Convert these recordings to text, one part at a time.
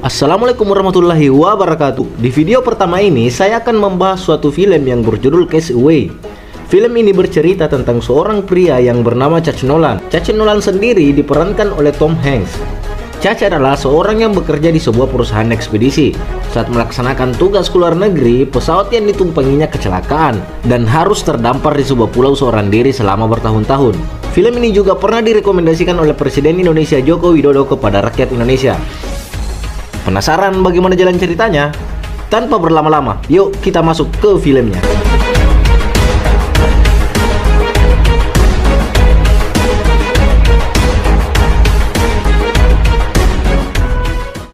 Assalamualaikum warahmatullahi wabarakatuh. Di video pertama ini saya akan membahas suatu film yang berjudul Castaway. Film ini bercerita tentang seorang pria yang bernama Chad Nolan. Chad Nolan sendiri diperankan oleh Tom Hanks. Chad adalah seorang yang bekerja di sebuah perusahaan ekspedisi. Saat melaksanakan tugas ke luar negeri, pesawat yang ditumpanginya kecelakaan dan harus terdampar di sebuah pulau seorang diri selama bertahun-tahun. Film ini juga pernah direkomendasikan oleh Presiden Indonesia Joko Widodo kepada rakyat Indonesia. Penasaran bagaimana jalan ceritanya? Tanpa berlama-lama, yuk kita masuk ke filmnya.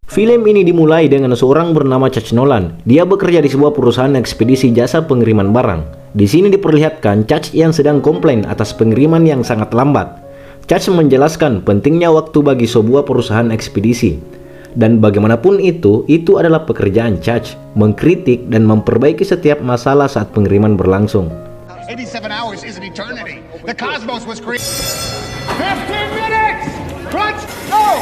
Film ini dimulai dengan seorang bernama Chad Nolan. Dia bekerja di sebuah perusahaan ekspedisi jasa pengiriman barang. Di sini diperlihatkan Chad yang sedang komplain atas pengiriman yang sangat lambat. Chad menjelaskan pentingnya waktu bagi sebuah perusahaan ekspedisi. Dan bagaimanapun itu adalah pekerjaan Chad, mengkritik dan memperbaiki setiap masalah saat pengiriman berlangsung. 87 hours is an eternity. The cosmos was created. 15 minutes. Crunch. Go.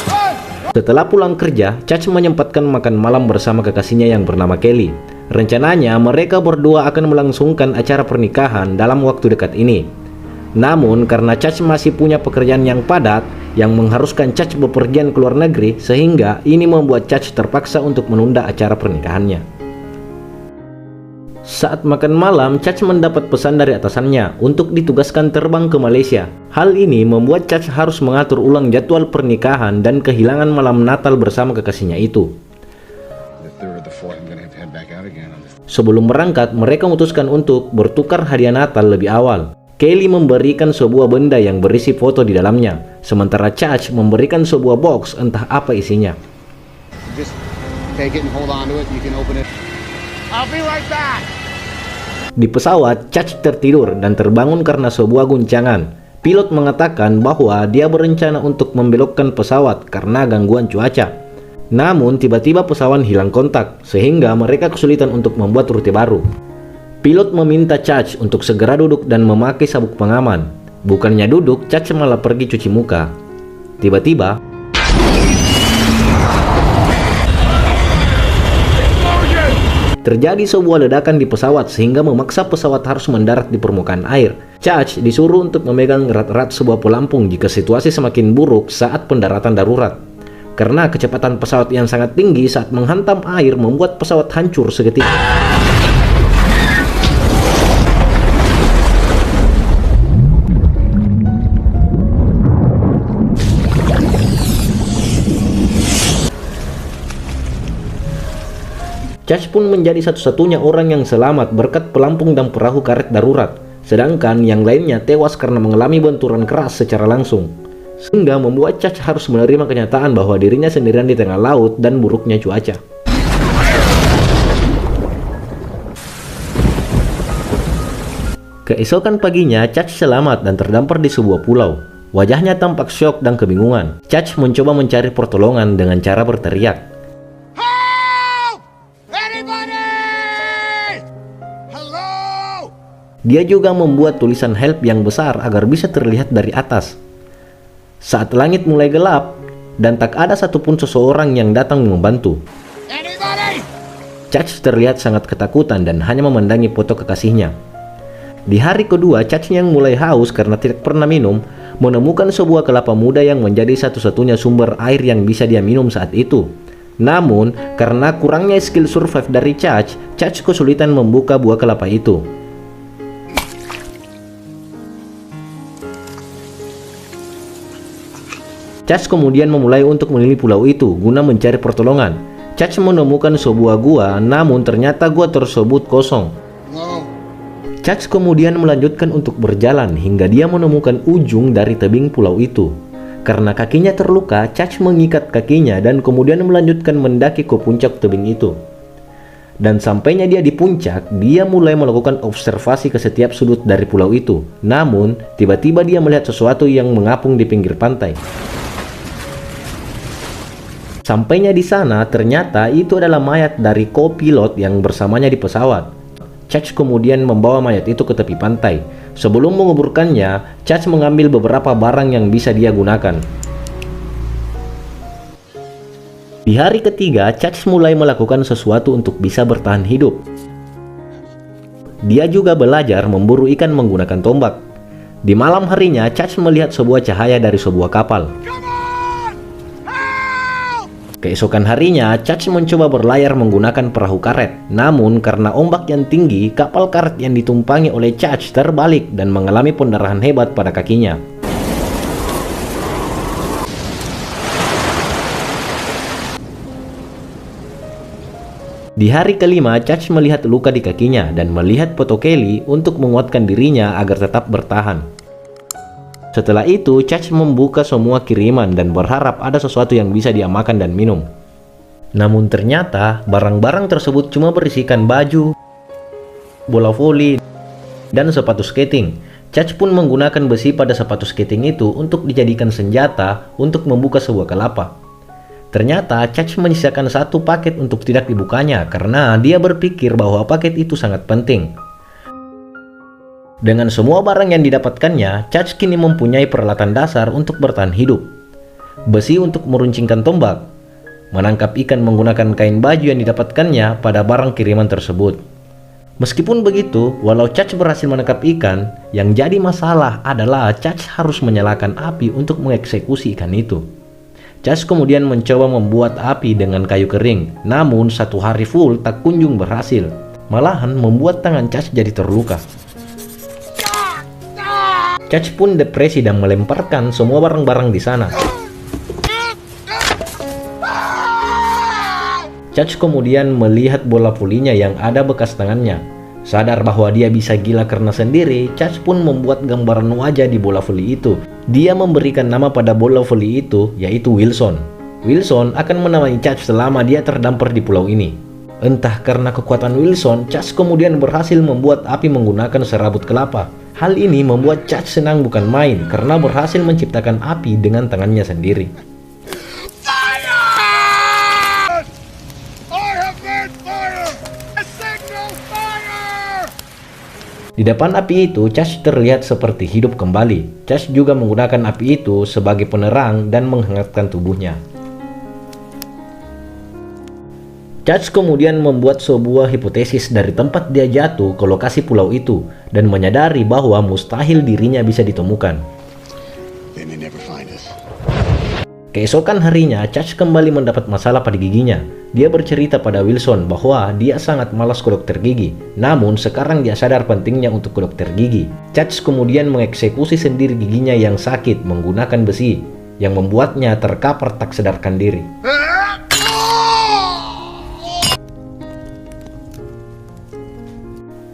Run. Setelah pulang kerja, Chad menyempatkan makan malam bersama kekasihnya yang bernama Kelly. Rencananya mereka berdua akan melangsungkan acara pernikahan dalam waktu dekat ini. Namun karena Chad masih punya pekerjaan yang padat yang mengharuskan Chad bepergian ke luar negeri, sehingga ini membuat Chad terpaksa untuk menunda acara pernikahannya. Saat makan malam, Chad mendapat pesan dari atasannya untuk ditugaskan terbang ke Malaysia. Hal ini membuat Chad harus mengatur ulang jadwal pernikahan dan kehilangan malam Natal bersama kekasihnya itu. Sebelum berangkat, mereka memutuskan untuk bertukar hadiah Natal lebih awal. Kelly memberikan sebuah benda yang berisi foto di dalamnya, sementara Chad memberikan sebuah box entah apa isinya. Just take it and hold on to it. You can open it. I'll be right back. Di pesawat, Chad tertidur dan terbangun karena sebuah guncangan. Pilot mengatakan bahwa dia berencana untuk membelokkan pesawat karena gangguan cuaca. Namun tiba-tiba pesawat hilang kontak, sehingga mereka kesulitan untuk membuat rute baru. Pilot meminta Chad untuk segera duduk dan memakai sabuk pengaman. Bukannya duduk, Chad malah pergi cuci muka. Tiba-tiba, terjadi sebuah ledakan di pesawat sehingga memaksa pesawat harus mendarat di permukaan air. Chad disuruh untuk memegang erat-erat sebuah pelampung jika situasi semakin buruk saat pendaratan darurat. Karena kecepatan pesawat yang sangat tinggi saat menghantam air membuat pesawat hancur seketika. Chad pun menjadi satu-satunya orang yang selamat berkat pelampung dan perahu karet darurat, sedangkan yang lainnya tewas karena mengalami benturan keras secara langsung, sehingga membuat Chad harus menerima kenyataan bahwa dirinya sendirian di tengah laut dan buruknya cuaca. Keesokan paginya, Chad selamat dan terdampar di sebuah pulau. Wajahnya tampak syok dan kebingungan. Chad mencoba mencari pertolongan dengan cara berteriak. Dia juga membuat tulisan help yang besar agar bisa terlihat dari atas. Saat langit mulai gelap dan tak ada satupun seseorang yang datang membantu, Chad terlihat sangat ketakutan dan hanya memandangi foto kekasihnya. Di hari kedua, Chad yang mulai haus karena tidak pernah minum, menemukan sebuah kelapa muda yang menjadi satu-satunya sumber air yang bisa dia minum saat itu. Namun, karena kurangnya skill survive dari Chad kesulitan membuka buah kelapa itu. Chad kemudian memulai untuk mengelilingi pulau itu guna mencari pertolongan. Chad menemukan sebuah gua, namun ternyata gua tersebut kosong. Chad kemudian melanjutkan untuk berjalan hingga dia menemukan ujung dari tebing pulau itu. Karena kakinya terluka, Chad mengikat kakinya dan kemudian melanjutkan mendaki ke puncak tebing itu. Dan sampainya dia di puncak, dia mulai melakukan observasi ke setiap sudut dari pulau itu. Namun, tiba-tiba dia melihat sesuatu yang mengapung di pinggir pantai. Sampainya di sana, ternyata itu adalah mayat dari co-pilot yang bersamanya di pesawat. Chad kemudian membawa mayat itu ke tepi pantai. Sebelum menguburkannya, Chad mengambil beberapa barang yang bisa dia gunakan. Di hari ketiga, Chach mulai melakukan sesuatu untuk bisa bertahan hidup. Dia juga belajar memburu ikan menggunakan tombak. Di malam harinya, Chach melihat sebuah cahaya dari sebuah kapal. Keesokan harinya, Chach mencoba berlayar menggunakan perahu karet. Namun, karena ombak yang tinggi, kapal karet yang ditumpangi oleh Chach terbalik dan mengalami pendarahan hebat pada kakinya. Di hari kelima, Chach melihat luka di kakinya dan melihat foto Kelly untuk menguatkan dirinya agar tetap bertahan. Setelah itu, Chach membuka semua kiriman dan berharap ada sesuatu yang bisa dia makan dan minum. Namun ternyata, barang-barang tersebut cuma berisikan baju, bola voli, dan sepatu skating. Chach pun menggunakan besi pada sepatu skating itu untuk dijadikan senjata untuk membuka sebuah kelapa. Ternyata Chach menyisakan satu paket untuk tidak dibukanya karena dia berpikir bahwa paket itu sangat penting. Dengan semua barang yang didapatkannya, Chach kini mempunyai peralatan dasar untuk bertahan hidup. Besi untuk meruncingkan tombak, menangkap ikan menggunakan kain baju yang didapatkannya pada barang kiriman tersebut. Meskipun begitu, walau Chach berhasil menangkap ikan, yang jadi masalah adalah Chach harus menyalakan api untuk mengeksekusi ikan itu. Chach kemudian mencoba membuat api dengan kayu kering, namun satu hari full tak kunjung berhasil. Malahan membuat tangan Chach jadi terluka. Chach pun depresi dan melemparkan semua barang-barang di sana. Chach kemudian melihat bola volinya yang ada bekas tangannya. Sadar bahwa dia bisa gila karena sendiri, Chach pun membuat gambaran wajah di bola voli itu. Dia memberikan nama pada bola voli itu, yaitu Wilson. Wilson akan menemani Chach selama dia terdampar di pulau ini. Entah karena kekuatan Wilson, Chach kemudian berhasil membuat api menggunakan serabut kelapa. Hal ini membuat Chach senang bukan main karena berhasil menciptakan api dengan tangannya sendiri. Di depan api itu, Chach terlihat seperti hidup kembali. Chach juga menggunakan api itu sebagai penerang dan menghangatkan tubuhnya. Chach kemudian membuat sebuah hipotesis dari tempat dia jatuh ke lokasi pulau itu dan menyadari bahwa mustahil dirinya bisa ditemukan. Keesokan harinya, Chach kembali mendapat masalah pada giginya. Dia bercerita pada Wilson bahwa dia sangat malas ke dokter gigi. Namun sekarang dia sadar pentingnya untuk ke dokter gigi. Chach kemudian mengeksekusi sendiri giginya yang sakit menggunakan besi, yang membuatnya terkapar tak sadarkan diri.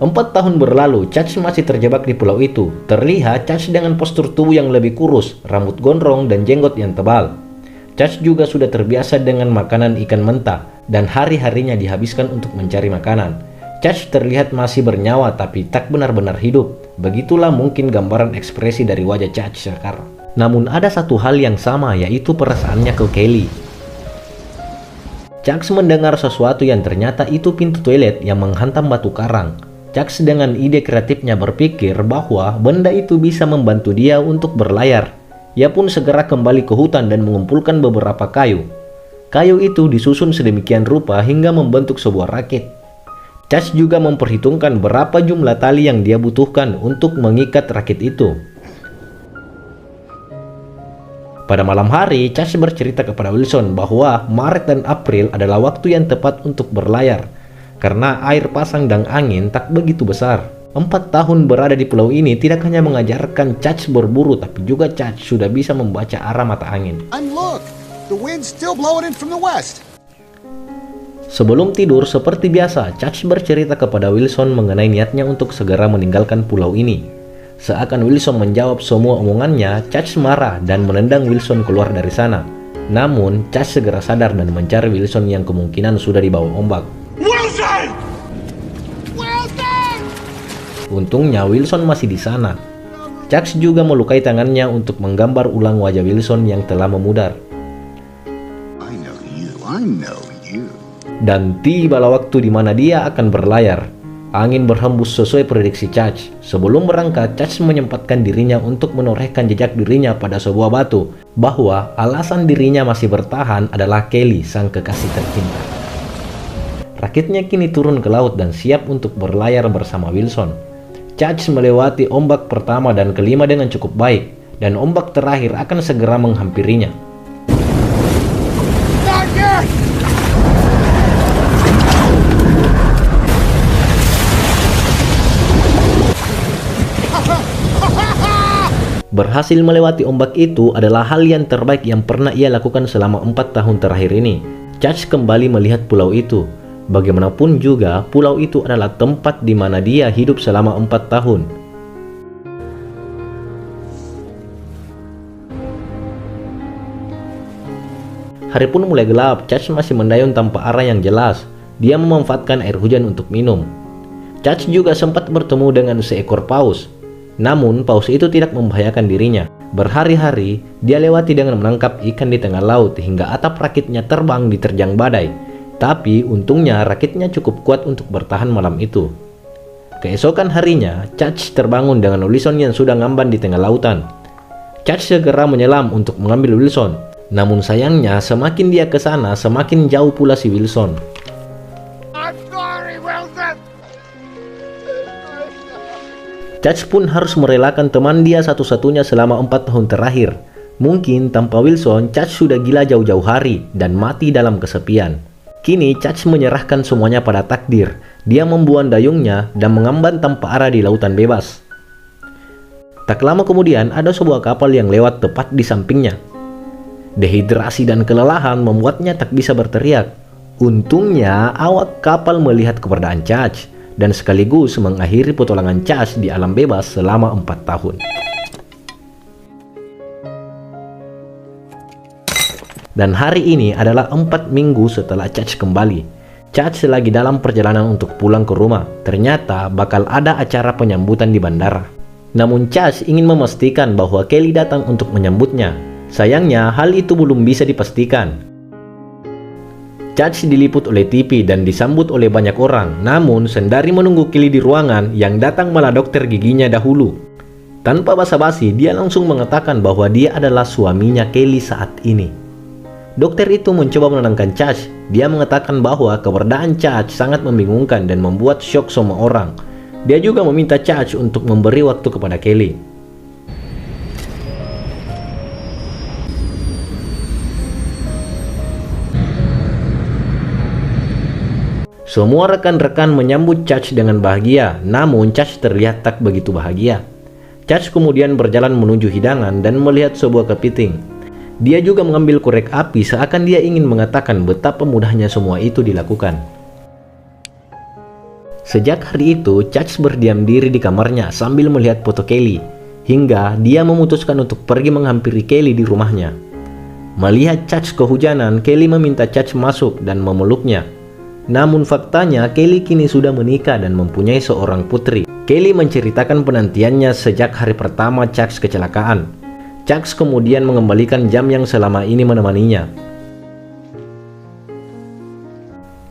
Empat tahun berlalu, Chach masih terjebak di pulau itu. Terlihat Chach dengan postur tubuh yang lebih kurus, rambut gondrong, dan jenggot yang tebal. Chach juga sudah terbiasa dengan makanan ikan mentah dan hari-harinya dihabiskan untuk mencari makanan. Chach terlihat masih bernyawa tapi tak benar-benar hidup. Begitulah mungkin gambaran ekspresi dari wajah Chach sekarang. Namun ada satu hal yang sama, yaitu perasaannya ke Kelly. Chach mendengar sesuatu yang ternyata itu pintu toilet yang menghantam batu karang. Chach dengan ide kreatifnya berpikir bahwa benda itu bisa membantu dia untuk berlayar. Ia pun segera kembali ke hutan dan mengumpulkan beberapa kayu. Kayu itu disusun sedemikian rupa hingga membentuk sebuah rakit. Chach juga memperhitungkan berapa jumlah tali yang dia butuhkan untuk mengikat rakit itu. Pada malam hari, Chach bercerita kepada Wilson bahwa Maret dan April adalah waktu yang tepat untuk berlayar, karena air pasang dan angin tak begitu besar. 4 tahun berada di pulau ini tidak hanya mengajarkan Chach berburu, tapi juga Chach sudah bisa membaca arah mata angin. And look, the wind's still blowing in from the west. Sebelum tidur, seperti biasa, Chach bercerita kepada Wilson mengenai niatnya untuk segera meninggalkan pulau ini. Seakan Wilson menjawab semua omongannya, Chach marah dan menendang Wilson keluar dari sana. Namun, Chach segera sadar dan mencari Wilson yang kemungkinan sudah dibawa ombak. Wilson! Untungnya Wilson masih di sana. Chach juga melukai tangannya untuk menggambar ulang wajah Wilson yang telah memudar. I know you. Dan tibalah waktu di mana dia akan berlayar. Angin berhembus sesuai prediksi Chach. Sebelum berangkat, Chach menyempatkan dirinya untuk menorehkan jejak dirinya pada sebuah batu, bahwa alasan dirinya masih bertahan adalah Kelly, sang kekasih tercinta. Rakitnya kini turun ke laut dan siap untuk berlayar bersama Wilson. Chach melewati ombak pertama dan kelima dengan cukup baik, dan ombak terakhir akan segera menghampirinya. Berhasil melewati ombak itu adalah hal yang terbaik yang pernah ia lakukan selama 4 tahun terakhir ini. Chach kembali melihat pulau itu. Bagaimanapun juga, pulau itu adalah tempat di mana dia hidup selama 4 tahun. Hari pun mulai gelap. Chach masih mendayung tanpa arah yang jelas. Dia memanfaatkan air hujan untuk minum. Chach juga sempat bertemu dengan seekor paus. Namun, paus itu tidak membahayakan dirinya. Berhari-hari, dia lewati dengan menangkap ikan di tengah laut hingga atap rakitnya terbang diterjang badai. Tapi, untungnya rakitnya cukup kuat untuk bertahan malam itu. Keesokan harinya, Chach terbangun dengan Wilson yang sudah ngambang di tengah lautan. Chach segera menyelam untuk mengambil Wilson. Namun sayangnya, semakin dia ke sana, semakin jauh pula si Wilson. I'm sorry, Wilson! Chach pun harus merelakan teman dia satu-satunya selama 4 tahun terakhir. Mungkin tanpa Wilson, Chach sudah gila jauh-jauh hari dan mati dalam kesepian. Kini Chach menyerahkan semuanya pada takdir. Dia membuang dayungnya dan mengamban tanpa arah di lautan bebas. Tak lama kemudian ada sebuah kapal yang lewat tepat di sampingnya. Dehidrasi dan kelelahan membuatnya tak bisa berteriak. Untungnya awak kapal melihat keberadaan Chach dan sekaligus mengakhiri petualangan Chach di alam bebas selama 4 tahun. Dan hari ini adalah 4 minggu setelah Chach kembali. Chach lagi dalam perjalanan untuk pulang ke rumah. Ternyata bakal ada acara penyambutan di bandara. Namun Chach ingin memastikan bahwa Kelly datang untuk menyambutnya. Sayangnya hal itu belum bisa dipastikan. Chach diliput oleh TV dan disambut oleh banyak orang. Namun, sembari menunggu Kelly di ruangan, yang datang malah dokter giginya dahulu. Tanpa basa-basi, dia langsung mengatakan bahwa dia adalah suaminya Kelly saat ini. Dokter itu mencoba menenangkan Chach. Dia mengatakan bahwa keberadaan Chach sangat membingungkan dan membuat syok semua orang. Dia juga meminta Chach untuk memberi waktu kepada Kelly. Semua rekan-rekan menyambut Chach dengan bahagia, namun Chach terlihat tak begitu bahagia. Chach kemudian berjalan menuju hidangan dan melihat sebuah kepiting. Dia juga mengambil korek api seakan dia ingin mengatakan betapa mudahnya semua itu dilakukan. Sejak hari itu, Chach berdiam diri di kamarnya sambil melihat foto Kelly, hingga dia memutuskan untuk pergi menghampiri Kelly di rumahnya. Melihat Chach kehujanan, Kelly meminta Chach masuk dan memeluknya. Namun faktanya Kelly kini sudah menikah dan mempunyai seorang putri. Kelly menceritakan penantiannya sejak hari pertama Chach kecelakaan. Chach kemudian mengembalikan jam yang selama ini menemaninya.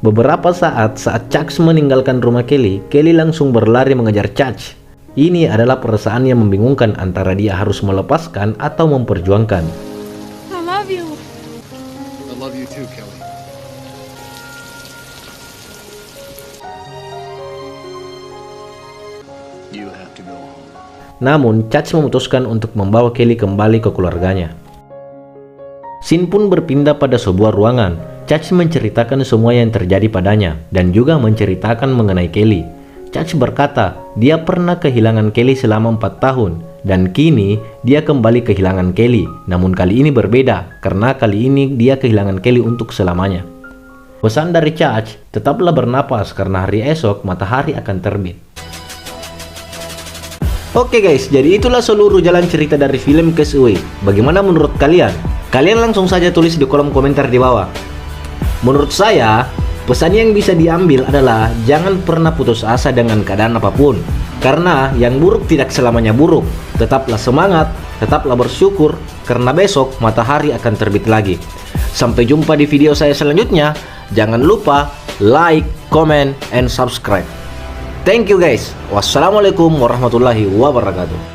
Beberapa saat Chach meninggalkan rumah Kelly, Kelly langsung berlari mengejar Chach. Ini adalah perasaan yang membingungkan antara dia harus melepaskan atau memperjuangkan. I love you. I love you too, Kelly. You have to go home. Namun, Chach memutuskan untuk membawa Kelly kembali ke keluarganya. Scene pun berpindah pada sebuah ruangan. Chach menceritakan semua yang terjadi padanya dan juga menceritakan mengenai Kelly. Chach berkata, dia pernah kehilangan Kelly selama 4 tahun dan kini dia kembali kehilangan Kelly. Namun kali ini berbeda karena kali ini dia kehilangan Kelly untuk selamanya. Pesan dari Chach, tetaplah bernapas karena hari esok matahari akan terbit. Oke guys, jadi itulah seluruh jalan cerita dari film Castaway. Bagaimana menurut kalian? Kalian langsung saja tulis di kolom komentar di bawah. Menurut saya, pesan yang bisa diambil adalah jangan pernah putus asa dengan keadaan apapun. Karena yang buruk tidak selamanya buruk. Tetaplah semangat, tetaplah bersyukur, karena besok matahari akan terbit lagi. Sampai jumpa di video saya selanjutnya. Jangan lupa like, comment, and subscribe. Thank you guys. Wassalamualaikum warahmatullahi wabarakatuh.